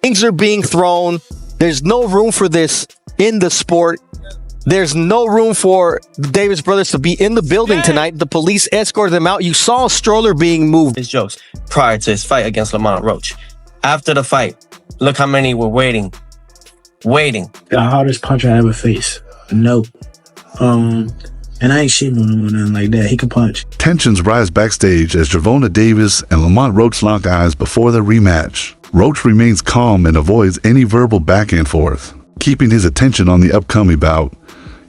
Things are being thrown. There's no room for this in the sport. There's no room for the Davis brothers to be in the building tonight. The police escorted them out. You saw a stroller being moved. His jokes prior to his fight against Lamont Roach. After the fight, look how many were waiting. The hardest punch I ever faced. No. And I ain't shitting on him or nothing like that. He can punch. Tensions rise backstage as GervontaDavis and Lamont Roach lock eyes before their rematch. Roach remains calm and avoids any verbal back and forth, keeping his attention on the upcoming bout.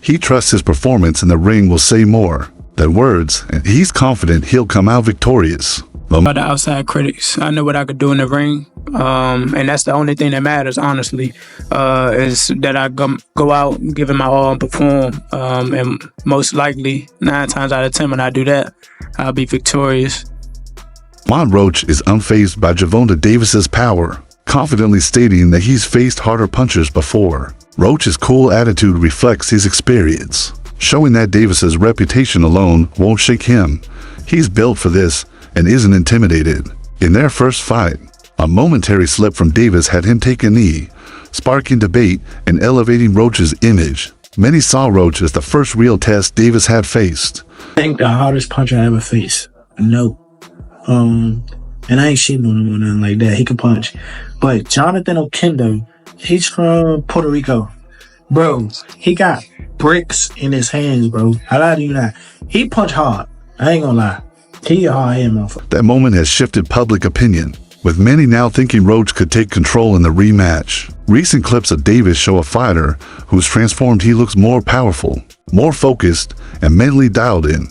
He trusts his performance in the ring will say more than words, and he's confident he'll come out victorious. About the outside critics, I know what I could do in the ring, and that's the only thing that matters, honestly, is that I go out, give it my all, and perform, and most likely, 9 times out of 10, when I do that, I'll be victorious. Lamont Roach is unfazed by GervontaDavis's power, confidently stating that he's faced harder punchers before. Roach's cool attitude reflects his experience, showing that Davis's reputation alone won't shake him. He's built for this and isn't intimidated. In their first fight, a momentary slip from Davis had him take a knee, sparking debate and elevating Roach's image. Many saw Roach as the first real test Davis had faced. I think the hardest punch I ever faced. No. And I ain't shitting on him or nothing like that. He can punch. But Jonathan Okendo, he's from Puerto Rico. Bro, he got bricks in his hands, bro. I lie to you not. He punch hard. I ain't gonna lie. He a hard head motherfucker. That moment has shifted public opinion, with many now thinking Roach could take control in the rematch. Recent clips of Davis show a fighter who's transformed. He looks more powerful, more focused, and mentally dialed in.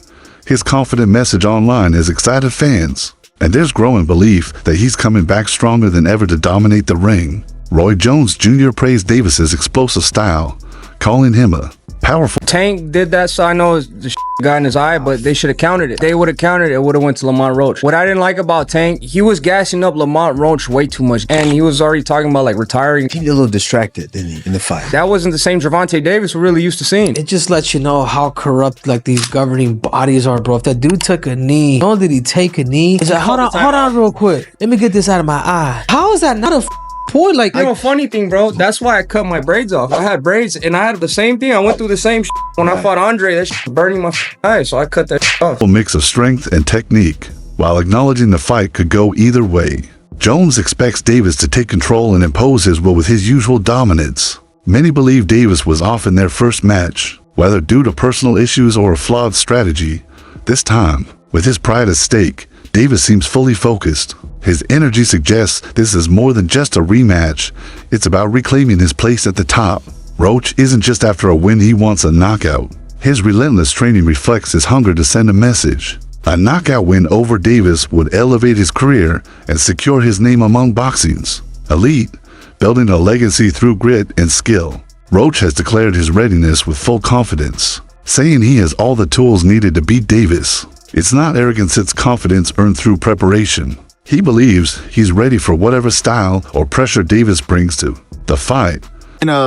His confident message online has excited fans, and there's growing belief that he's coming back stronger than ever to dominate the ring. Roy Jones Jr. praised Davis's explosive style, calling him a powerful. Tank did that, so I know the got in his eye, but they should have countered it. They would have countered it, it would have went to Lamont Roach. What I didn't like about Tank, he was gassing up Lamont Roach way too much, and he was already talking about like retiring. He did a little distracted, didn't he, in the fight? That wasn't the same GervontaDavis we're really used to seeing. It just lets you know how corrupt like these governing bodies are, bro. If that dude took a knee, not only did he take a knee, he said, hold on real quick. Let me get this out of my eye. How is that not a point? Like, you know, funny thing, bro, that's why I cut my braids off. I had braids, and I had the same thing. I went through the same when I fought Andre. That burning my eyes, so I cut that off. A mix of strength and technique, while acknowledging the fight could go either way. Jones expects Davis to take control and impose his will with his usual dominance. Many believe Davis was off in their first match, whether due to personal issues or a flawed strategy. This time, with his pride at stake, Davis seems fully focused. His energy suggests this is more than just a rematch. It's about reclaiming his place at the top. Roach isn't just after a win, he wants a knockout. His relentless training reflects his hunger to send a message. A knockout win over Davis would elevate his career and secure his name among boxing's elite, building a legacy through grit and skill. Roach has declared his readiness with full confidence, saying he has all the tools needed to beat Davis. It's not arrogance, it's confidence earned through preparation. He believes he's ready for whatever style or pressure Davis brings to the fight.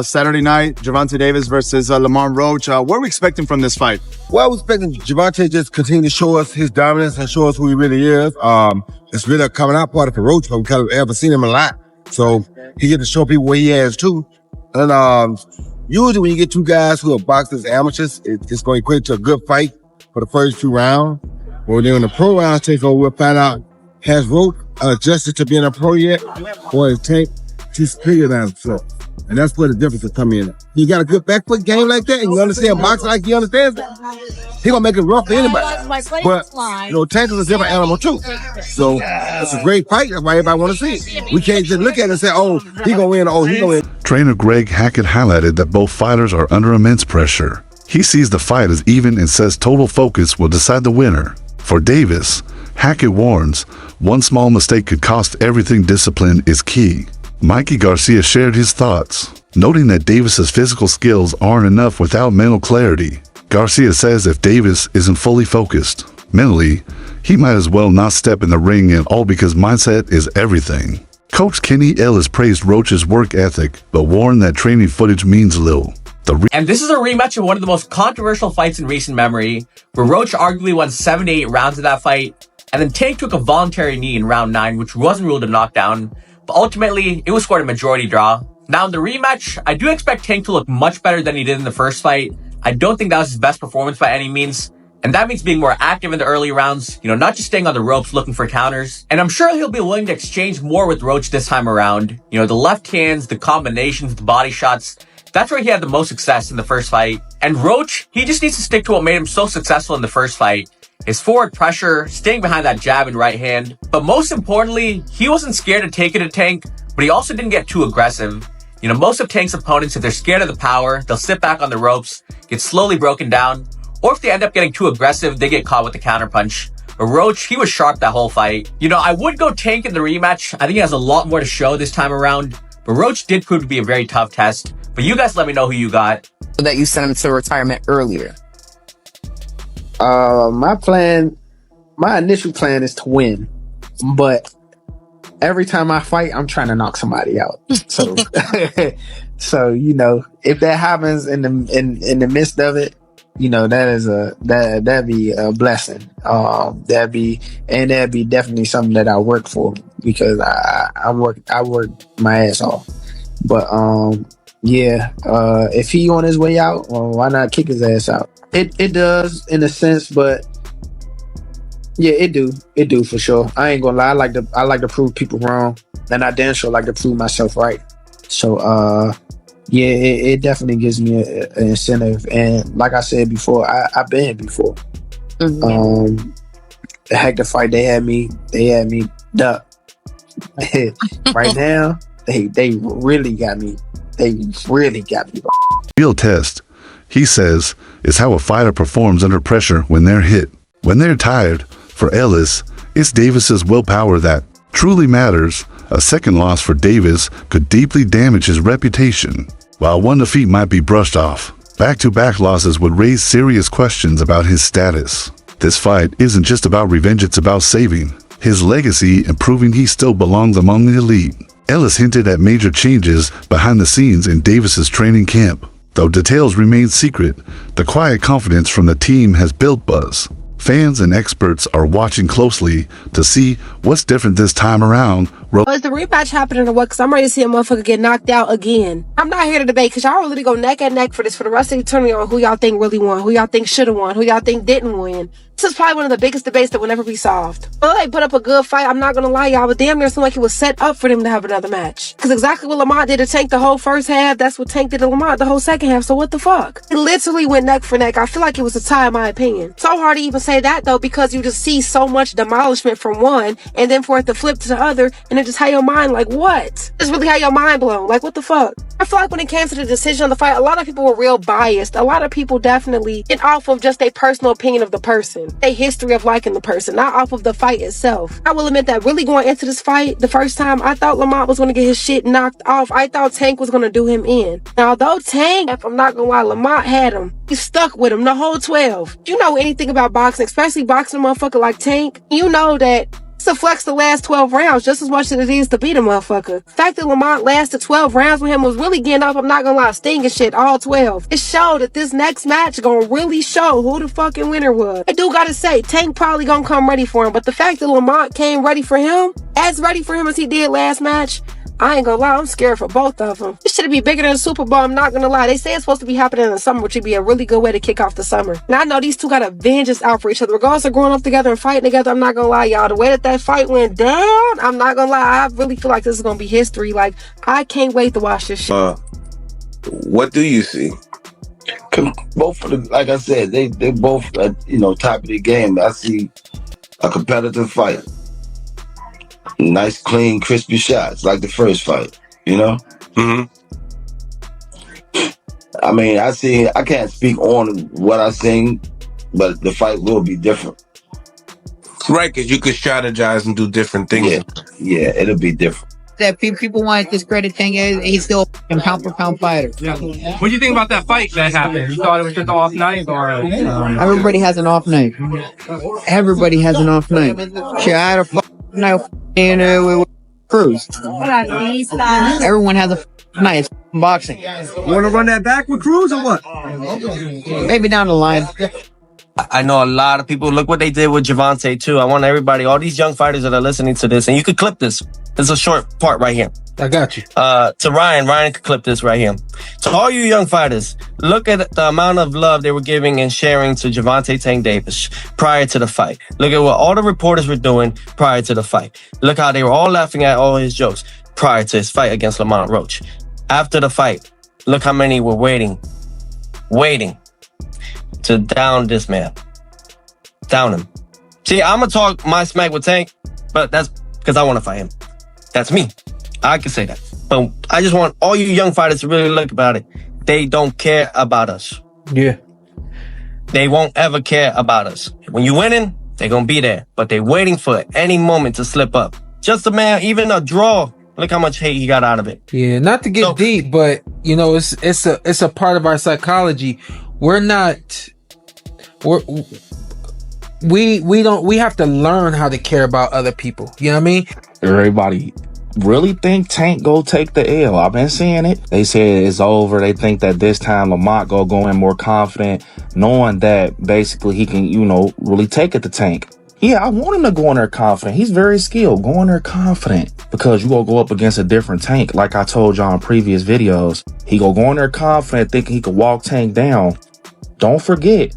Saturday night, GervontaDavis versus Lamont Roach. What are we expecting from this fight? Well, we're expecting Gervonta just continue to show us his dominance and show us who he really is. It's really a coming out party for Roach, but we kind of ever seen him a lot. So he get to show people what he has too. And usually when you get two guys who are boxers amateurs, it's going to equate to a good fight for the first 2 rounds. But then when the pro rounds take over, we'll find out, has Roach adjusted to being a pro yet? Or is Tank too superior than himself? And that's where the difference will come in. You got a good back foot game like that, and you understand boxing like he understands it, he gonna make it rough for anybody. But, you know, Tank is a different animal too. So, it's a great fight. That's why everybody wanna see it. We can't just look at it and say, oh, he gonna win, oh, he gonna win. Trainer Greg Hackett highlighted that both fighters are under immense pressure. He sees the fight as even and says total focus will decide the winner. For Davis, Hackett warns, one small mistake could cost everything. Discipline is key. Mikey Garcia shared his thoughts, noting that Davis's physical skills aren't enough without mental clarity. Garcia says if Davis isn't fully focused mentally, he might as well not step in the ring, and all because mindset is everything. Coach Kenny Ellis praised Roach's work ethic, but warned that training footage means little. And this is a rematch of one of the most controversial fights in recent memory, where Roach arguably won 7 to 8 rounds of that fight, and then Tank took a voluntary knee in round 9, which wasn't ruled a knockdown, but ultimately, it was scored a majority draw. Now, in the rematch, I do expect Tank to look much better than he did in the first fight. I don't think that was his best performance by any means. And that means being more active in the early rounds, not just staying on the ropes looking for counters. And I'm sure he'll be willing to exchange more with Roach this time around. The left hands, the combinations, the body shots. That's where he had the most success in the first fight. And Roach, he just needs to stick to what made him so successful in the first fight. His forward pressure, staying behind that jab and right hand. But most importantly, he wasn't scared to take it at Tank, but he also didn't get too aggressive. Most of Tank's opponents, if they're scared of the power, they'll sit back on the ropes, get slowly broken down, or if they end up getting too aggressive, they get caught with the counterpunch. But Roach, he was sharp that whole fight. I would go Tank in the rematch. I think he has a lot more to show this time around. But Roach did prove to be a very tough test. But you guys let me know who you got. That you sent him to retirement earlier. My initial plan is to win, but every time I fight, I'm trying to knock somebody out. So, if that happens in the midst of it, that'd be a blessing. That'd be definitely something that I work for, because I work my ass off. But if he on his way out, well, why not kick his ass out? It does in a sense, but yeah, it do for sure. I ain't gonna lie. I like to prove people wrong, and I damn sure like to prove myself right. So it definitely gives me an incentive. And like I said before, I've been before. Mm-hmm. The heck the fight, they had me duck. Right now, they really got me. They really got me. Real test, he says, is how a fighter performs under pressure when they're hit. When they're tired, for Ellis, it's Davis's willpower that truly matters. A second loss for Davis could deeply damage his reputation. While one defeat might be brushed off, back-to-back losses would raise serious questions about his status. This fight isn't just about revenge, it's about saving his legacy and proving he still belongs among the elite. Ellis hinted at major changes behind the scenes in Davis's training camp. Though details remain secret, the quiet confidence from the team has built buzz. Fans and experts are watching closely to see what's different this time around. Is the rematch happening or what? Because I'm ready to see a motherfucker get knocked out again. I'm not here to debate, because y'all really go neck and neck for this for the rest of the tournament on who y'all think really won, who y'all think should have won, who y'all think didn't win. This is probably one of the biggest debates that will never be solved. Well, they put up a good fight, I'm not gonna lie, y'all, but damn near seemed like it was set up for them to have another match. Because exactly what Lamont did to Tank the whole first half, that's what Tank did to Lamont the whole second half, so what the fuck? It literally went neck for neck. I feel like it was a tie in my opinion. So hard to even say that though, because you just see so much demolishment from one, and then for it to flip to the other, and it just had your mind like, what? Just really had your mind blown. Like, what the fuck? I feel like when it came to the decision of the fight, a lot of people were real biased. A lot of people definitely went off of just their personal opinion of the person, their history of liking the person, not off of the fight itself. I will admit that really going into this fight, the first time, I thought Lamont was going to get his shit knocked off. I thought Tank was going to do him in. Now, although Tank, if I'm not going to lie, Lamont had him. He stuck with him the whole 12. You know anything about boxing, especially boxing a motherfucker like Tank, you know that it's to flex the last 12 rounds just as much as it is to beat a motherfucker. The fact that Lamont lasted 12 rounds with him was really getting up, I'm not gonna lie, stinging shit, all 12. It showed that this next match gonna really show who the fucking winner was. I do gotta say, Tank probably gonna come ready for him, but the fact that Lamont came ready for him, as ready for him as he did last match, I ain't gonna lie, I'm scared for both of them. This should be bigger than the Super Bowl, I'm not gonna lie. They say it's supposed to be happening in the summer, which would be a really good way to kick off the summer. And I know these two got a vengeance out for each other. Regardless of growing up together and fighting together, I'm not gonna lie, y'all. The way that fight went down, I'm not gonna lie, I really feel like this is gonna be history. Like, I can't wait to watch this shit. What do you see? Both of them, like I said, they both top of the game. I see a competitive fight. Nice, clean, crispy shots like the first fight, Mm-hmm. I mean, I can't speak on what I seen, but the fight will be different. Right, because you could strategize and do different things. Yeah, it'll be different. That people want to discredit Tank, he's still a pound for pound fighter. Yeah. What do you think about that fight that happened? You thought it was just an off night, or everybody has an off night. Everybody has an off night. Shit, I had a night with Cruz. Everyone has a night. It's boxing. You want to run that back with Cruz or what? Maybe down the line. I know a lot of people, look what they did with Gervonta too. I want everybody, all these young fighters that are listening to this, and you could clip this. It's a short part right here. I got you. To Ryan could clip this right here. To all you young fighters, look at the amount of love they were giving and sharing to Gervonta Tank Davis prior to the fight. Look at what all the reporters were doing prior to the fight. Look how they were all laughing at all his jokes prior to his fight against Lamont Roach. After the fight, look how many were waiting to down this man. Down him. See, I'm going to talk my smack with Tank, but that's because I want to fight him. That's me. I can say that. But I just want all you young fighters to really look about it. They don't care about us. Yeah. They won't ever care about us. When you winning, they're going to be there. But they're waiting for any moment to slip up. Just a man, even a draw. Look how much hate he got out of it. Yeah, not to get deep, but you know, it's a part of our psychology. We have to learn how to care about other people. You know what I mean? Everybody really think Tank go take the L. I've been seeing it. They say it's over. They think that this time Lamont go in more confident, knowing that basically he can, you know, really take it to Tank. Yeah, I want him to go in there confident. He's very skilled. Go in there confident because you gonna go up against a different Tank. Like I told y'all in previous videos, he go in there confident, thinking he could walk Tank down. Don't forget,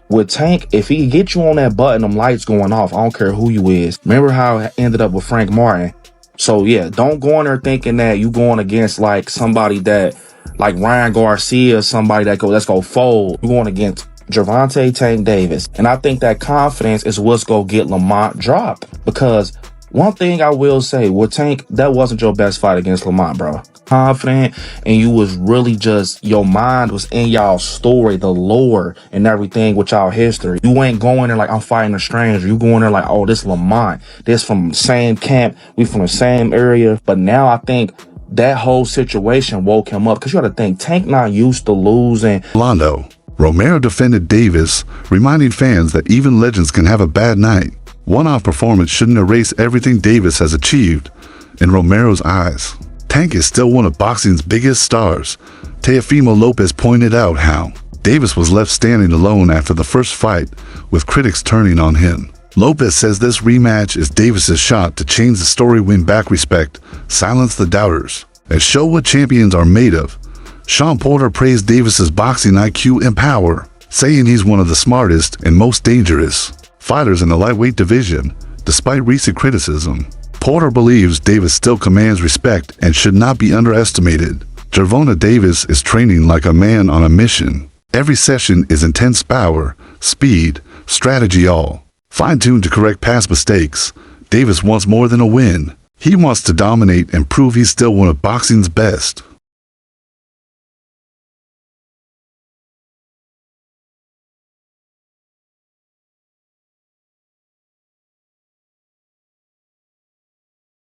with Tank, if he get you on that button, them lights going off. I don't care who you is. Remember how it ended up with Frank Martin? So yeah, don't go in there thinking that you going against like somebody that, like Ryan Garcia, somebody that's gonna fold. You're going against Gervonta Tank Davis. And I think that confidence is what's gonna get Lamont dropped. Because one thing I will say, with Tank, that wasn't your best fight against Lamont, bro. Confident, and you was really just, your mind was in y'all story, the lore and everything with y'all history. You ain't going there like I'm fighting a stranger. You going there like, oh, this Lamont, this from the same camp, we from the same area. But now I think that whole situation woke him up, because you gotta think, Tank not used to losing. Londo. Romero defended Davis, reminding fans that even legends can have a bad night. One-off performance shouldn't erase everything Davis has achieved in Romero's eyes. Tank is still one of boxing's biggest stars. Teofimo Lopez pointed out how Davis was left standing alone after the first fight, with critics turning on him. Lopez says this rematch is Davis's shot to change the story, win back respect, silence the doubters, and show what champions are made of. Sean Porter praised Davis's boxing IQ and power, saying he's one of the smartest and most dangerous fighters in the lightweight division, despite recent criticism. Porter believes Davis still commands respect and should not be underestimated. GervontaDavis is training like a man on a mission. Every session is intense power, speed, strategy, all fine-tuned to correct past mistakes. Davis wants more than a win. He wants to dominate and prove he's still one of boxing's best.